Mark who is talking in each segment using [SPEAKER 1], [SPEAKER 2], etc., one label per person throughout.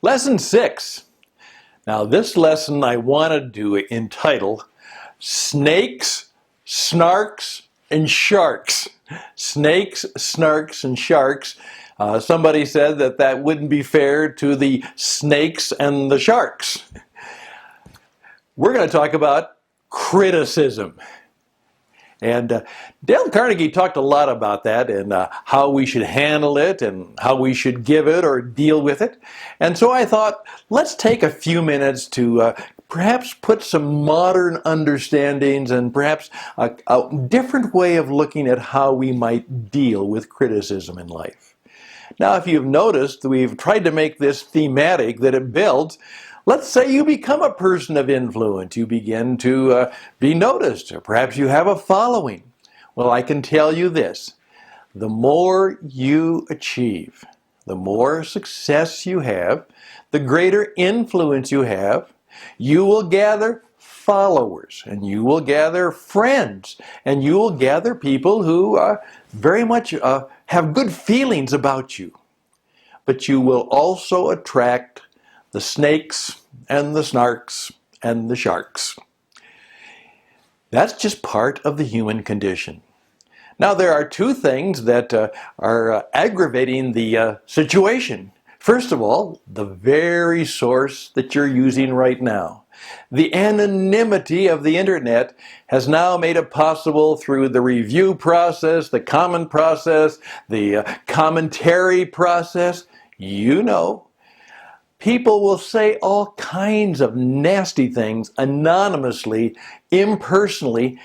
[SPEAKER 1] Lesson 6. Now this lesson I wanted to entitle Snakes, Snarks, and Sharks. Snakes, Snarks, and Sharks. Somebody said that that wouldn't be fair to the snakes and the sharks. We're going to talk about criticism. And Dale Carnegie talked a lot about that and how we should handle it and how we should give it or deal with it. And so I thought, let's take a few minutes to perhaps put some modern understandings and perhaps a different way of looking at how we might deal with criticism in life. Now, if you've noticed, we've tried to make this thematic that it builds. Let's say you become a person of influence. You begin to be noticed, or perhaps you have a following. Well, I can tell you this. The more you achieve, the more success you have, the greater influence you have, you will gather followers, and you will gather friends, and you will gather people who very much have good feelings about you. But you will also attract the snakes and the snarks and the sharks. That's just part of the human condition. Now there are two things that are aggravating the situation. First of all, the very source that you're using right now. The anonymity of the internet has now made it possible through the review process, the comment process, the commentary process. You know, people will say all kinds of nasty things anonymously, impersonally,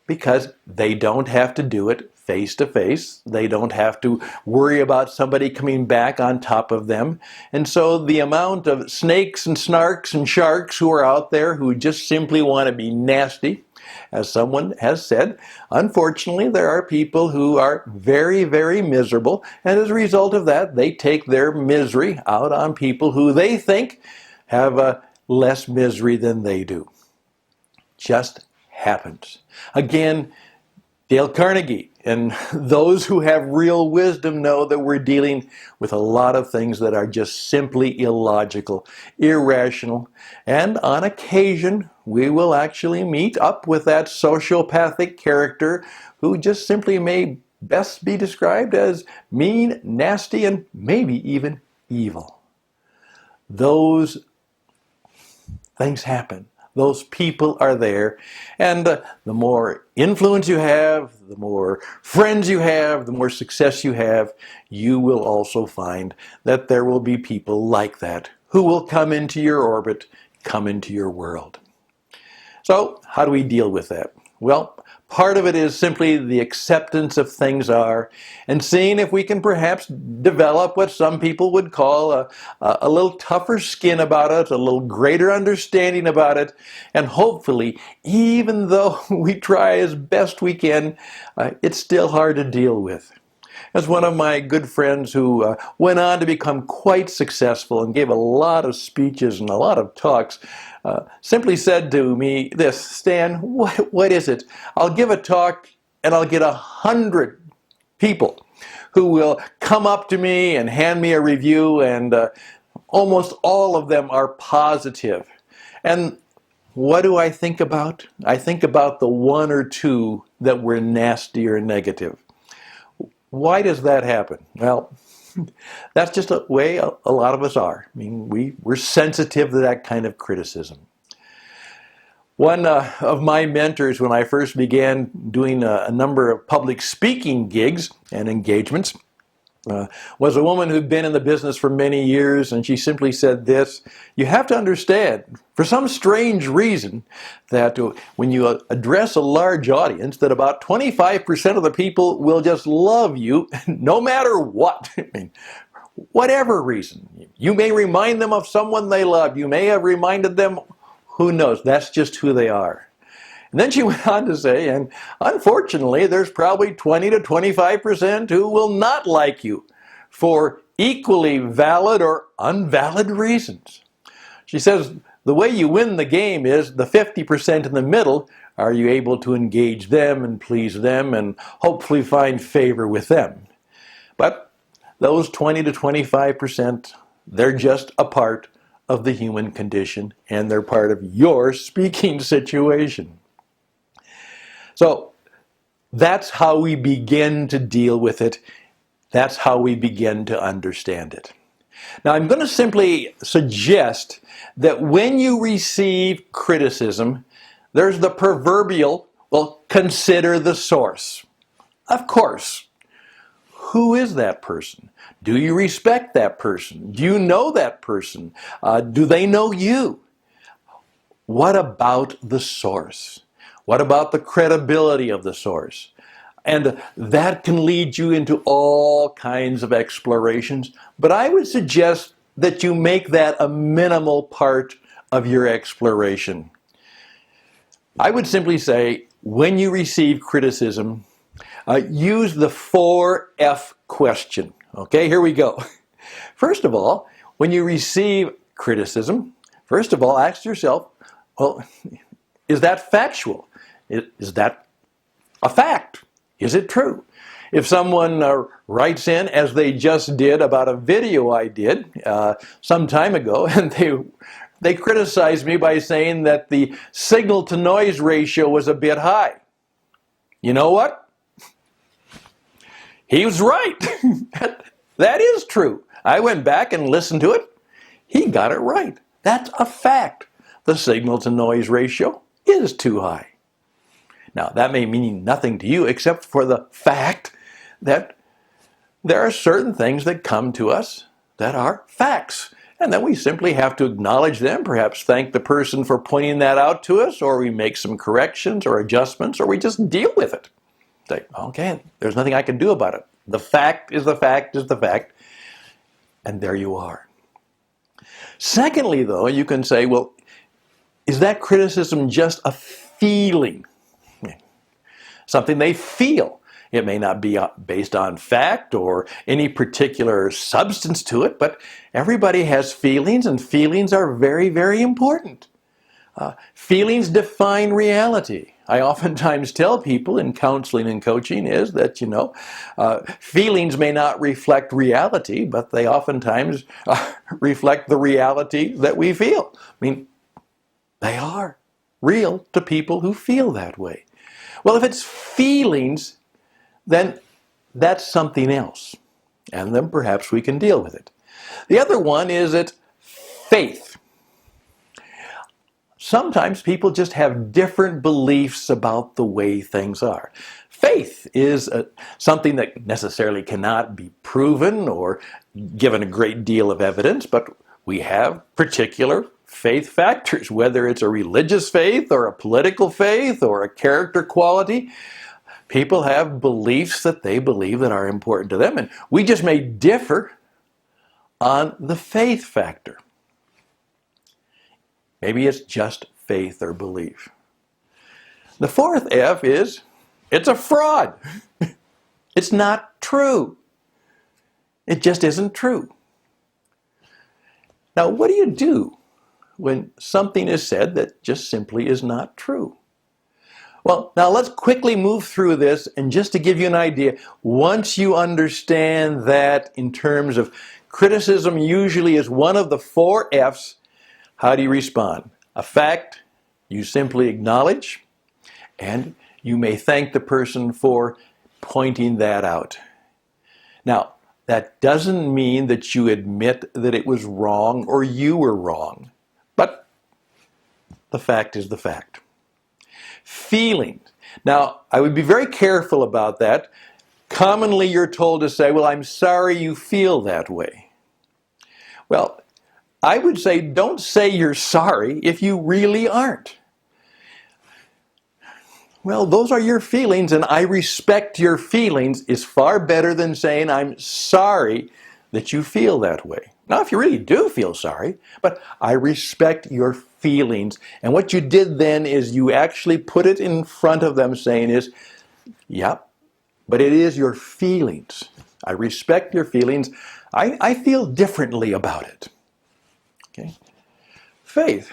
[SPEAKER 1] because they don't have to do it face to face. They don't have to worry about somebody coming back on top of them. And so the amount of snakes and snarks and sharks who are out there who just simply want to be nasty, as someone has said, unfortunately there are people who are very, very miserable, and as a result of that they take their misery out on people who they think have less misery than they do. Just happens. Again, Dale Carnegie and those who have real wisdom know that we're dealing with a lot of things that are just simply illogical, irrational, and on occasion we will actually meet up with that sociopathic character who just simply may best be described as mean, nasty, and maybe even evil. Those things happen. Those people are there, and the more influence you have, the more friends you have, the more success you have, you will also find that there will be people like that who will come into your orbit, come into your world. So, how do we deal with that? Well, part of it is simply the acceptance of things are and seeing if we can perhaps develop what some people would call a little tougher skin about it, a little greater understanding about it, and hopefully, even though we try as best we can, it's still hard to deal with. As one of my good friends who went on to become quite successful and gave a lot of speeches and a lot of talks, simply said to me this, Stan, what is it? I'll give a talk and I'll get 100 people who will come up to me and hand me a review, and almost all of them are positive. And what do I think about? I think about the one or two that were nasty or negative. Why does that happen? Well, that's just a way a lot of us are. I mean, we're sensitive to that kind of criticism. One of my mentors, when I first began doing a number of public speaking gigs and engagements, was a woman who'd been in the business for many years, and she simply said this: you have to understand, for some strange reason, that when you address a large audience, that about 25% of the people will just love you no matter what. I mean, whatever reason. You may remind them of someone they loved. You may have reminded them, who knows, that's just who they are. And then she went on to say, and unfortunately, there's probably 20 to 25% who will not like you for equally valid or unvalid reasons. She says, the way you win the game is the 50% in the middle. Are you able to engage them and please them and hopefully find favor with them? But those 20 to 25%, They're just a part of the human condition, and they're part of your speaking situation. So that's how we begin to deal with it. That's how we begin to understand it. Now, I'm going to simply suggest that when you receive criticism, there's the proverbial, well, consider the source. Of course. Who is that person? Do you respect that person? Do you know that person? Do they know you? What about the source? What about the credibility of the source? And that can lead you into all kinds of explorations, but I would suggest that you make that a minimal part of your exploration. I would simply say, when you receive criticism, use the 4F question. Okay, here we go. First of all, when you receive criticism, first of all, ask yourself, well, is that factual? Is that a fact? Is it true? If someone writes in, as they just did about a video I did some time ago, and they criticized me by saying that the signal-to-noise ratio was a bit high. You know what? He was right. That is true. I went back and listened to it. He got it right. That's a fact. The signal-to-noise ratio is too high. Now, that may mean nothing to you except for the fact that there are certain things that come to us that are facts. And then we simply have to acknowledge them, perhaps thank the person for pointing that out to us, or we make some corrections or adjustments, or we just deal with it. Say, okay, there's nothing I can do about it. The fact is the fact is the fact. And there you are. Secondly, though, you can say, well, is that criticism just a feeling? Something they feel. It may not be based on fact or any particular substance to it, but everybody has feelings, and feelings are very, very important. Feelings define reality. I oftentimes tell people in counseling and coaching is that, feelings may not reflect reality, but they oftentimes reflect the reality that we feel. I mean, they are real to people who feel that way. Well, if it's feelings, then that's something else. And then perhaps we can deal with it. The other one is it's faith. Sometimes people just have different beliefs about the way things are. Faith is something that necessarily cannot be proven or given a great deal of evidence, but we have particular faith factors, whether it's a religious faith or a political faith or a character quality. People have beliefs that they believe that are important to them, and we just may differ on the faith factor. Maybe it's just faith or belief. The fourth F is, it's a fraud. It's not true. It just isn't true. Now, what do you do when something is said that just simply is not true? Well, now let's quickly move through this, and just to give you an idea, once you understand that in terms of criticism usually is one of the 4 F's, how do you respond? A fact, you simply acknowledge, and you may thank the person for pointing that out. Now, that doesn't mean that you admit that it was wrong or you were wrong, but the fact is the fact. Feelings. Now, I would be very careful about that. Commonly, you're told to say, well, I'm sorry you feel that way. Well, I would say don't say you're sorry if you really aren't. Well, those are your feelings, and I respect your feelings is far better than saying I'm sorry that you feel that way. Now, if you really do feel sorry, but I respect your feelings. And what you did then is you actually put it in front of them saying is, yeah, but it is your feelings. I respect your feelings. I feel differently about it. Okay? Faith.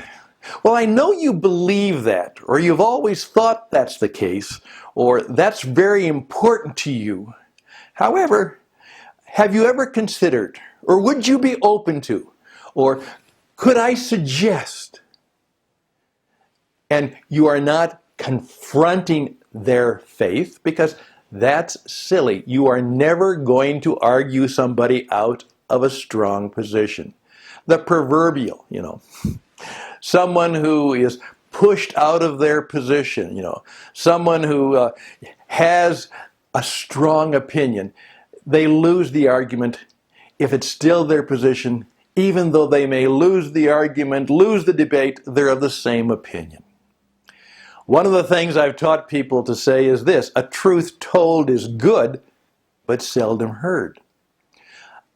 [SPEAKER 1] Well, I know you believe that, or you've always thought that's the case, or that's very important to you. However, have you ever considered, or would you be open to, or could I suggest? And you are not confronting their faith, because that's silly. You are never going to argue somebody out of a strong position. The proverbial, someone who is pushed out of their position, someone who has a strong opinion, they lose the argument if it's still their position. Even though they may lose the argument, lose the debate, they're of the same opinion. One of the things I've taught people to say is this: a truth told is good, but seldom heard.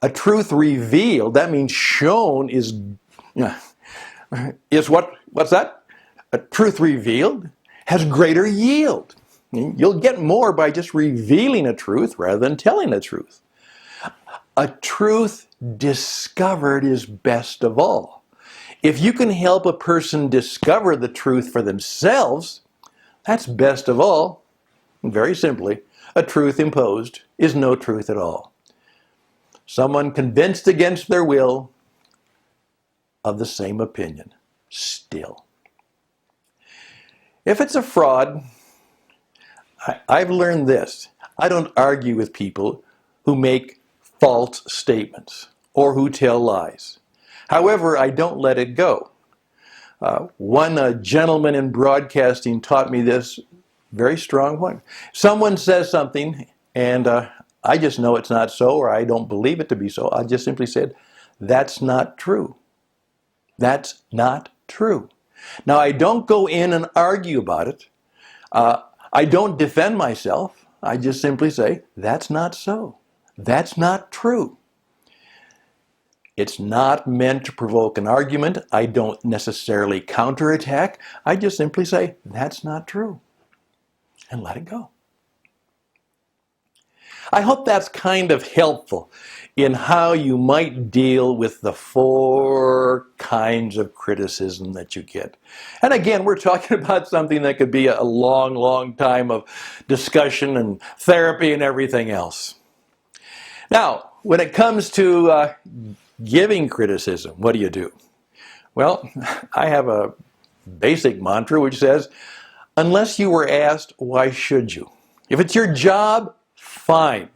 [SPEAKER 1] A truth revealed, that means shown, is what's that? A truth revealed has greater yield. You'll get more by just revealing a truth rather than telling the truth. A truth discovered is best of all. If you can help a person discover the truth for themselves, that's best of all. Very simply, a truth imposed is no truth at all. Someone convinced against their will of the same opinion, still. If it's a fraud, I've learned this: I don't argue with people who make false statements or who tell lies. However, I don't let it go. One gentleman in broadcasting taught me this very strong point. Someone says something and I just know it's not so, or I don't believe it to be so. I just simply said, that's not true. That's not true. Now, I don't go in and argue about it. I don't defend myself. I just simply say, that's not so. That's not true. It's not meant to provoke an argument. I don't necessarily counterattack. I just simply say, that's not true, and let it go. I hope that's kind of helpful in how you might deal with the 4 kinds of criticism that you get. And again, we're talking about something that could be a long, long time of discussion and therapy and everything else. Now, when it comes to giving criticism, what do? Well, I have a basic mantra which says, unless you were asked, why should you? If it's your job, fine.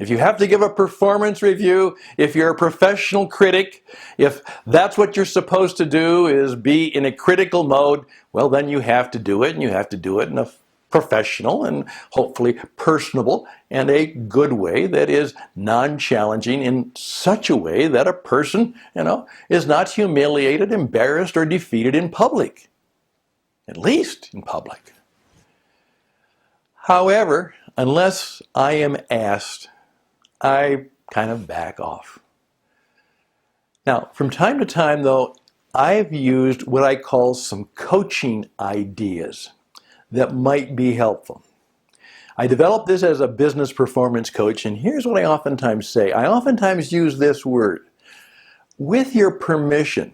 [SPEAKER 1] If you have to give a performance review, if you're a professional critic, if that's what you're supposed to do is be in a critical mode, well, then you have to do it, and you have to do it in a professional and hopefully personable and a good way that is non-challenging, in such a way that a person, is not humiliated, embarrassed, or defeated in public. At least in public. However, unless I am asked, I kind of back off. Now, from time to time, though, I've used what I call some coaching ideas that might be helpful. I developed this as a business performance coach, and here's what I oftentimes say. I oftentimes use this word: with your permission,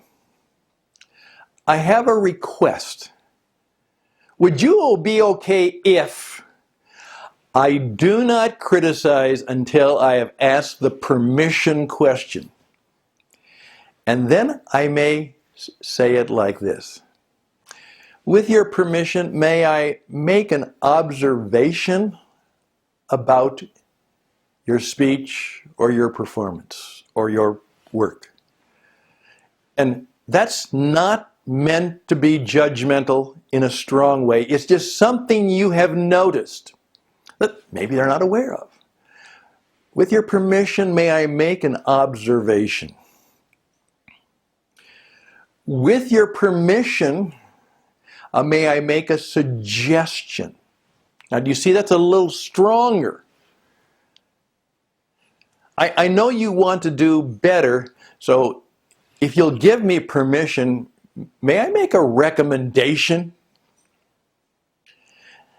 [SPEAKER 1] I have a request. Would you be okay if I do not criticize until I have asked the permission question? And then I may say it like this: with your permission, may I make an observation about your speech or your performance or your work? And that's not meant to be judgmental in a strong way. It's just something you have noticed that maybe they're not aware of. With your permission, may I make an observation? With your permission, may I make a suggestion? Now, do you see that's a little stronger? I know you want to do better, so if you'll give me permission, may I make a recommendation?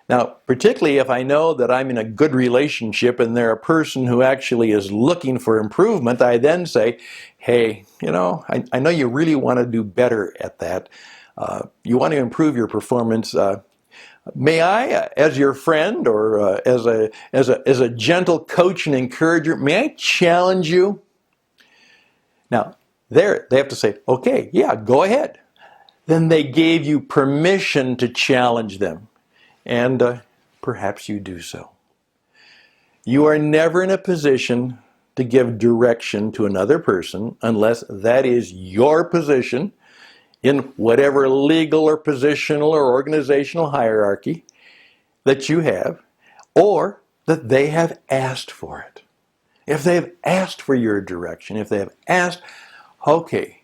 [SPEAKER 1] Now, particularly if I know that I'm in a good relationship and they're a person who actually is looking for improvement, I then say, hey, I know you really want to do better at that. You want to improve your performance. May I, as your friend or as a gentle coach and encourager, may I challenge you? Now, there they have to say, okay, yeah, go ahead. Then they gave you permission to challenge them, and perhaps you do so. You are never in a position to give direction to another person unless that is your position in whatever legal or positional or organizational hierarchy that you have, or that they have asked for it. If they have asked for your direction, if they have asked, okay,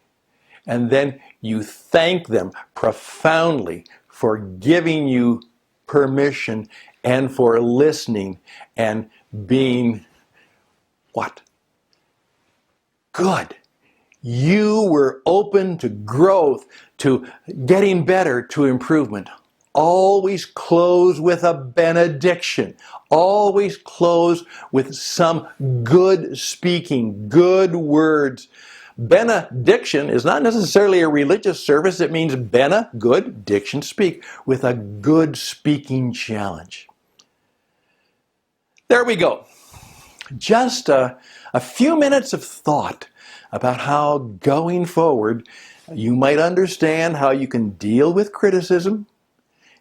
[SPEAKER 1] and then you thank them profoundly for giving you permission and for listening and being what? Good. You were open to growth, to getting better, to improvement. Always close with a benediction. Always close with some good speaking, good words. Benediction is not necessarily a religious service. It means bena, good, diction, speak, with a good speaking challenge. There we go. Just a few minutes of thought about how going forward you might understand how you can deal with criticism,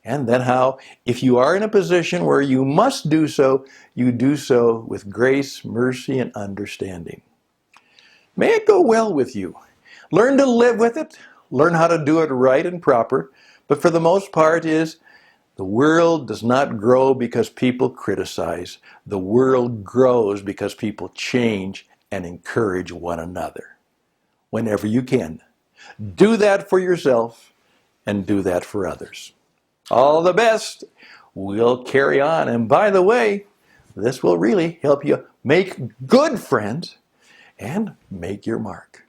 [SPEAKER 1] and then how, if you are in a position where you must do so, you do so with grace, mercy, and understanding. May it go well with you. Learn to live with it. Learn how to do it right and proper. But for the most part the world does not grow because people criticize. The world grows because people change and encourage one another. Whenever you can, do that for yourself and do that for others. All the best. We'll carry on. And by the way, this will really help you make good friends and make your mark.